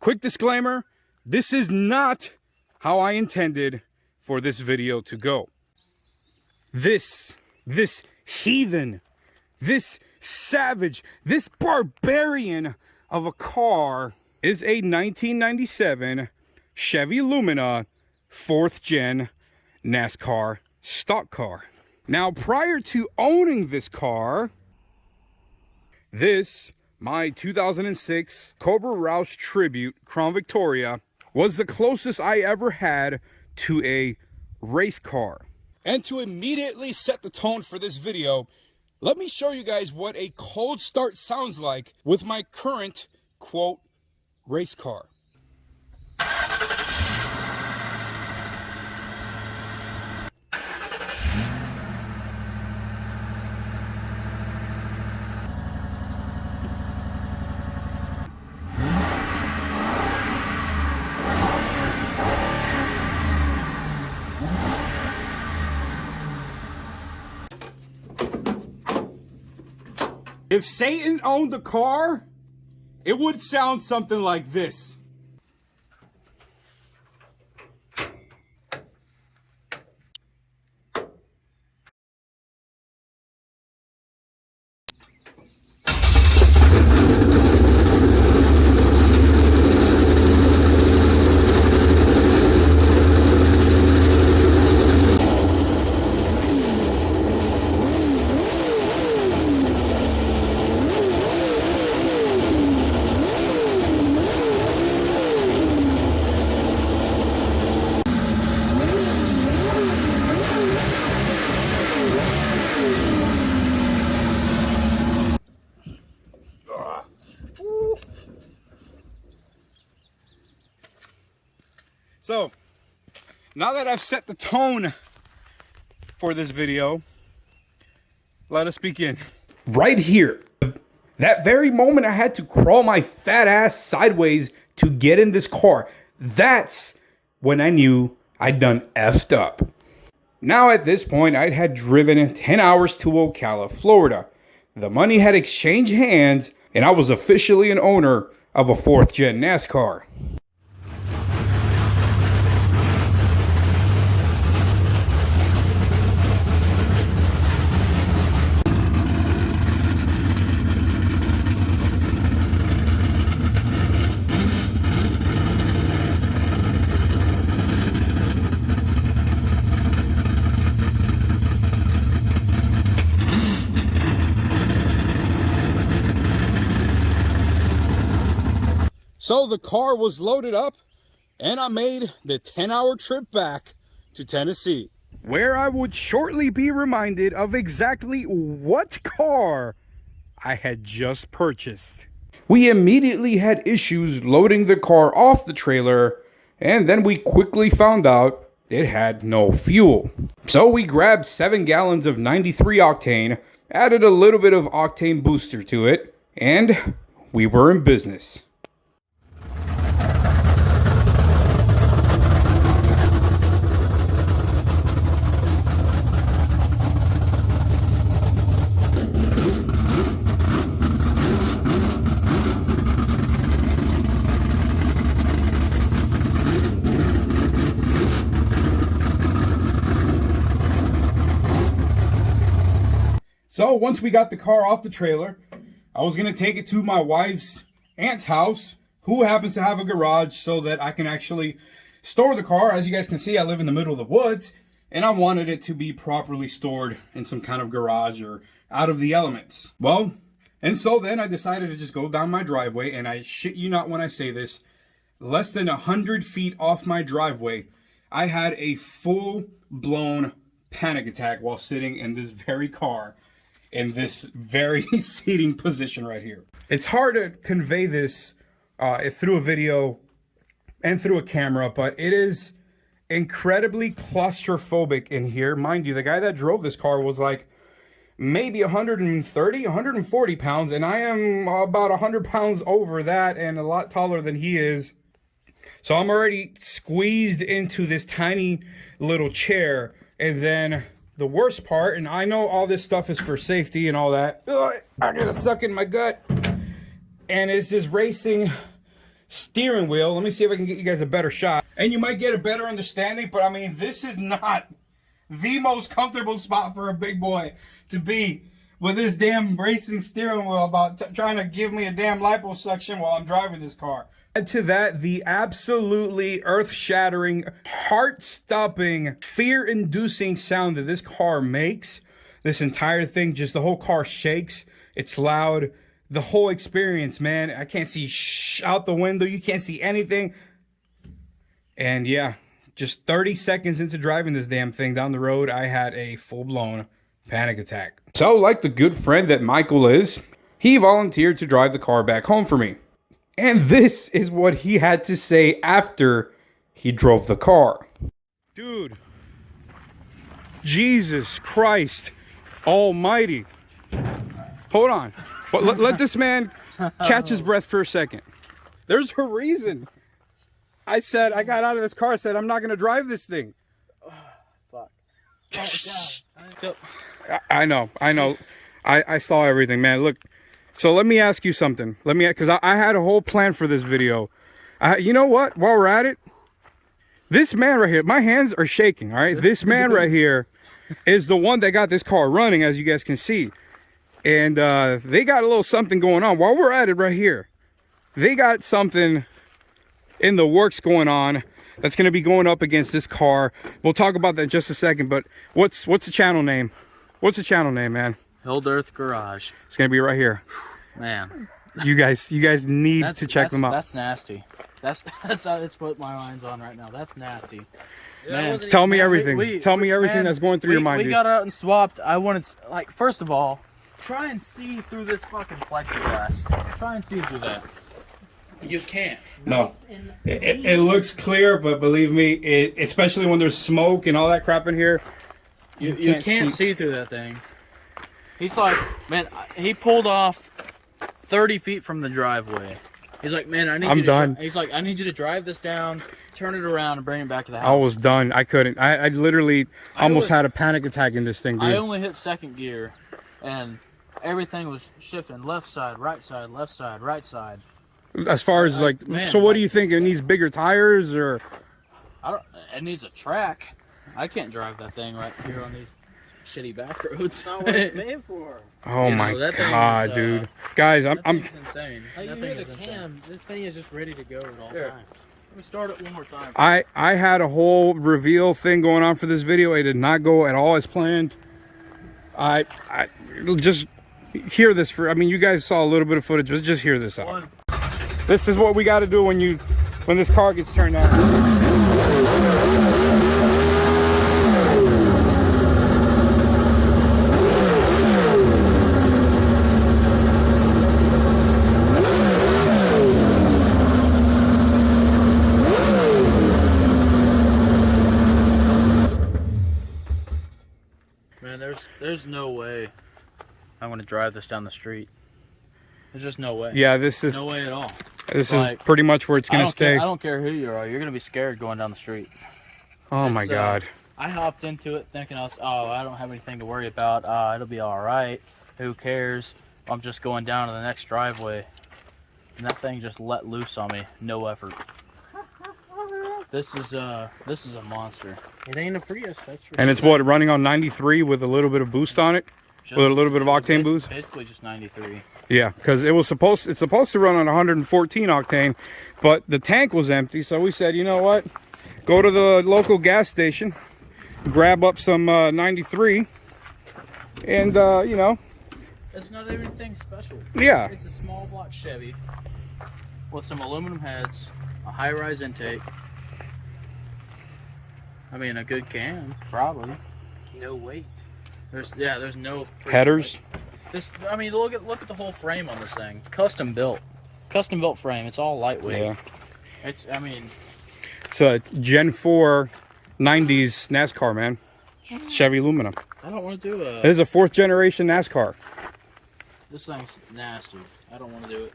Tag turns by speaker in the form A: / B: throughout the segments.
A: Quick disclaimer, this is not how I intended for this video to go. This heathen, this savage, this barbarian of a car is a 1997 Chevy Lumina 4th gen NASCAR stock car. Now, prior to owning this car, my 2006 Cobra Roush Tribute Crown Victoria was the closest I ever had to a race car. And to immediately set the tone for this video, let me show you guys what a cold start sounds like with my current, quote, race car. If Satan owned the car, it would sound something like this. So, now that I've set the tone for this video, let us begin. Right here, that very moment I had to crawl my fat ass sideways to get in this car, that's when I knew I'd done effed up. Now at this point, I had driven 10 hours to Ocala, Florida. The money had exchanged hands, and I was officially an owner of a 4th gen NASCAR. So the car was loaded up, and I made the 10-hour trip back to Tennessee, where I would shortly be reminded of exactly what car I had just purchased. We immediately had issues loading the car off the trailer, and then we quickly found out it had no fuel. So we grabbed 7 gallons of 93 octane, added a little bit of octane booster to it, and we were in business. So once we got the car off the trailer, I was going to take it to my wife's aunt's house, who happens to have a garage so that I can actually store the car. As you guys can see, I live in the middle of the woods, and I wanted it to be properly stored in some kind of garage or out of the elements. Well, and so then I decided to just go down my driveway, and I shit you not when I say this, less than 100 feet off my driveway, I had a full-blown panic attack while sitting in this very car, in this very seating position right here. It's hard to convey this through a video and through a camera, but it is incredibly claustrophobic in here. Mind you, the guy that drove this car was like maybe 130, 140 pounds, and I am about 100 pounds over that and a lot taller than he is. So I'm already squeezed into this tiny little chair, and then the worst part, and I know all this stuff is for safety and all that. Ugh, I gotta suck in my gut. And it's this racing steering wheel. Let me see if I can get you guys a better shot. And you might get a better understanding, but I mean, this is not the most comfortable spot for a big boy to be with this damn racing steering wheel about trying to give me a damn liposuction while I'm driving this car. Add to that, the absolutely earth-shattering, heart-stopping, fear-inducing sound that this car makes. This entire thing, just the whole car shakes. It's loud. The whole experience, man. I can't see out the window. You can't see anything. And yeah, just 30 seconds into driving this damn thing down the road, I had a full-blown panic attack. So, like the good friend that Michael is, he volunteered to drive the car back home for me. And this is what he had to say after he drove the car. Dude, Jesus Christ Almighty. Hold on. But let this man catch his breath for a second. There's a reason. I got out of this car, said, I'm not going to drive this thing.
B: Oh, fuck.
A: I know. I saw everything, man. Look, so let me ask you something. Because I had a whole plan for this video. You know what? While we're at it, this man right here, my hands are shaking, all right? This man right here is the one that got this car running, as you guys can see. And they got a little something going on. While we're at it right here, they got something in the works going on that's going to be going up against this car. We'll talk about that in just a second, but what's the channel name? What's the channel name, man?
B: Hilled Earth Garage.
A: It's going to be right here.
B: Man.
A: You guys need to check them out.
B: That's nasty. That's what my mind's on right now. That's nasty.
A: Man, tell me everything. Tell me everything that's going through your mind,
B: We
A: dude.
B: got out and swapped. I wanted, like, first of all, try and see through this fucking plexiglass. Try and see through that. You can't.
A: No. It looks clear, but believe me, especially when there's smoke and all that crap in here,
B: you can't see through that thing. He's like, man, he pulled off 30 feet from the driveway. He's like, man, I'm done. He's like, I need you to drive this down, turn it around, and bring it back to the house.
A: I was done. I couldn't. I literally almost had a panic attack in this thing, dude.
B: I only hit second gear, and everything was shifting left side, right side, left side, right side.
A: As far as like, man, so what do you think? It needs bigger tires, or?
B: It needs a track. I can't drive that thing right here on these shitty back roads.
C: That's not what it's made for.
A: Oh my god, dude! Guys, I'm
B: insane.
C: How you hit a cam? This thing is just ready to go at all times.
B: Let me start it one more time.
A: I had a whole reveal thing going on for this video. It did not go at all as planned. I just hear this I mean, you guys saw a little bit of footage, but just hear this out. This is what we got to do when this car gets turned on.
B: Man, there's no way I'm going to drive this down the street. There's just no way.
A: Yeah, this is
B: no way at all.
A: This is pretty much where it's going to stay.
B: I don't care who you are. You're going to be scared going down the street.
A: Oh my god.
B: I hopped into it thinking I don't have anything to worry about. It'll be all right. Who cares? I'm just going down to the next driveway. And that thing just let loose on me. No effort. This is a monster.
C: It ain't a Prius, that's for
A: And it's what, running on 93 with a little bit of boost on it? With a little bit of octane boost?
B: Basically just 93.
A: Yeah, because it's supposed to run on 114 octane, but the tank was empty, so we said, you know what? Go to the local gas station, grab up some 93, and you know.
B: It's not anything special.
A: Yeah.
B: It's a small block Chevy with some aluminum heads, a high-rise intake. I mean, a good cam, probably.
C: no weight.
B: There's no
A: headers.
B: I mean, look at the whole frame on this thing. Custom built frame. It's all lightweight.
A: Yeah.
B: It's
A: a Gen 4 90s NASCAR, man. Chevy Lumina.
B: I don't want to do
A: This is a 4th generation NASCAR.
B: This thing's nasty. I don't want to do it.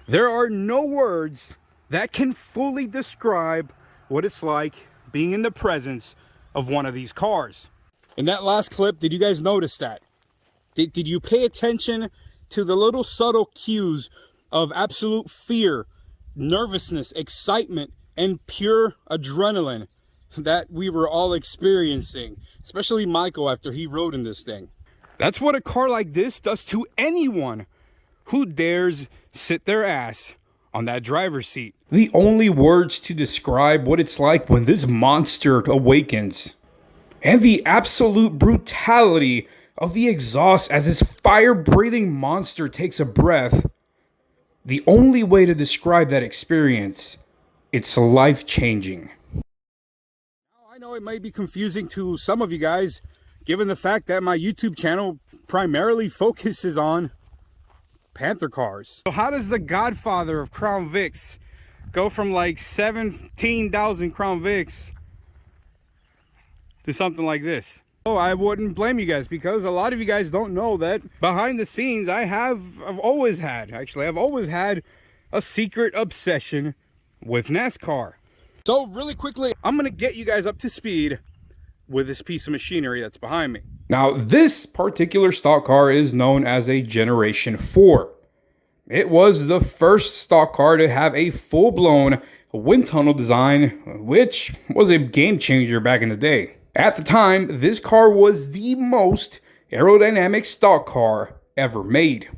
A: There are no words that can fully describe what it's like being in the presence of one of these cars. In that last clip, did you guys notice that? Did you pay attention to the little subtle cues of absolute fear, nervousness, excitement, and pure adrenaline that we were all experiencing, especially Michael after he rode in this thing. That's what a car like this does to anyone who dares sit their ass on that driver's seat. The only words to describe what it's like when this monster awakens, and the absolute brutality of the exhaust as this fire-breathing monster takes a breath. The only way to describe that experience, it's life-changing. I know it might be confusing to some of you guys, given the fact that my YouTube channel primarily focuses on Panther cars. So how does the godfather of Crown Vics go from like 17,000 Crown Vics to something like this? Oh, I wouldn't blame you guys, because a lot of you guys don't know that behind the scenes I've always had a secret obsession with NASCAR. So really quickly, I'm gonna get you guys up to speed with this piece of machinery that's behind me. Now, this particular stock car is known as a Generation 4. It was the first stock car to have a full-blown wind tunnel design, which was a game changer back in the day. At the time, this car was the most aerodynamic stock car ever made.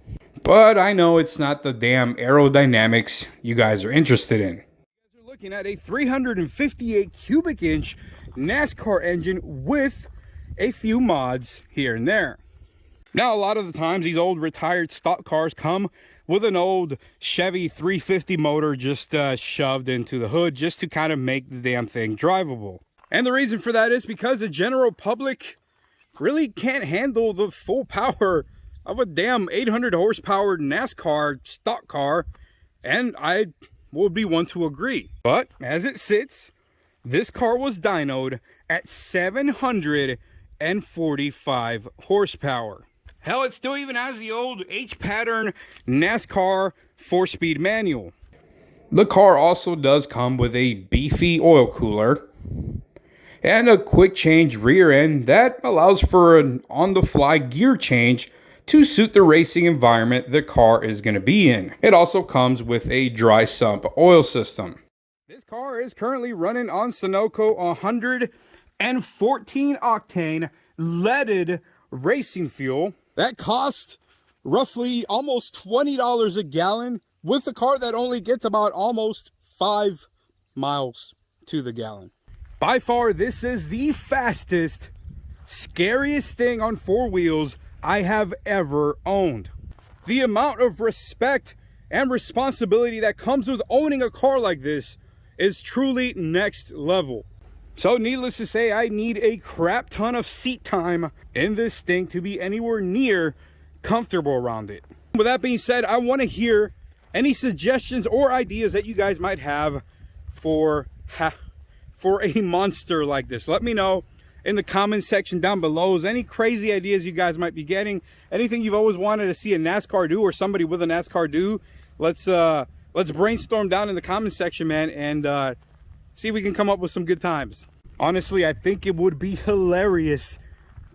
A: But I know it's not the damn aerodynamics you guys are interested in. You guys are looking at a 358 cubic inch NASCAR engine with a few mods here and there. Now, a lot of the times these old retired stock cars come with an old Chevy 350 motor just shoved into the hood just to kind of make the damn thing drivable. And the reason for that is because the general public really can't handle the full power of a damn 800 horsepower NASCAR stock car, and I would be one to agree. But as it sits, this car was dynoed at 745 horsepower. Hell, it still even has the old H-pattern NASCAR 4-speed manual. The car also does come with a beefy oil cooler and a quick change rear end that allows for an on-the-fly gear change to suit the racing environment the car is going to be in. It also comes with a dry sump oil system. This car is currently running on Sunoco 114 octane leaded racing fuel. That cost roughly almost $20 a gallon with a car that only gets about almost 5 miles to the gallon. By far, this is the fastest, scariest thing on four wheels I have ever owned. The amount of respect and responsibility that comes with owning a car like this is truly next level. So needless to say, I need a crap ton of seat time in this thing to be anywhere near comfortable around it. With that being said, I want to hear any suggestions or ideas that you guys might have for a monster like this. Let me know in the comment section down below. Is any crazy ideas you guys might be getting? Anything you've always wanted to see a NASCAR do or somebody with a NASCAR do? Let's brainstorm down in the comment section, man, and see if we can come up with some good times. Honestly, I think it would be hilarious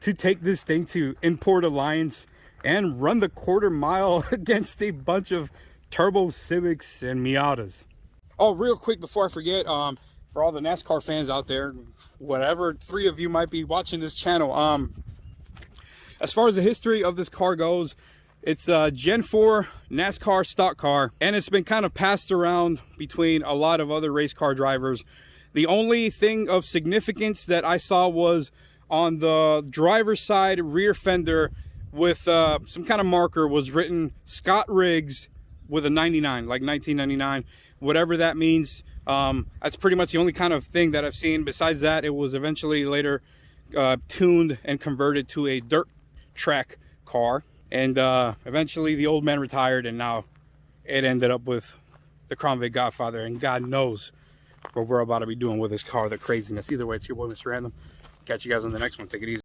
A: to take this thing to Import Alliance and run the quarter mile against a bunch of Turbo Civics and Miatas. Oh, real quick before I forget, for all the NASCAR fans out there, whatever 3 of you might be watching this channel, as far as the history of this car goes, it's a Gen 4 NASCAR stock car, and it's been kind of passed around between a lot of other race car drivers. The only thing of significance that I saw was on the driver's side rear fender with some kind of marker was written Scott Riggs with a 99, like 1999, whatever that means. That's pretty much the only kind of thing that I've seen. Besides that, it was eventually later tuned and converted to a dirt track car. And eventually the old man retired, and now it ended up with the Crown Vic Godfather, and God knows what we're about to be doing with this car, the craziness. Either way, it's your boy, Mr. Random. Catch you guys on the next one. Take it easy.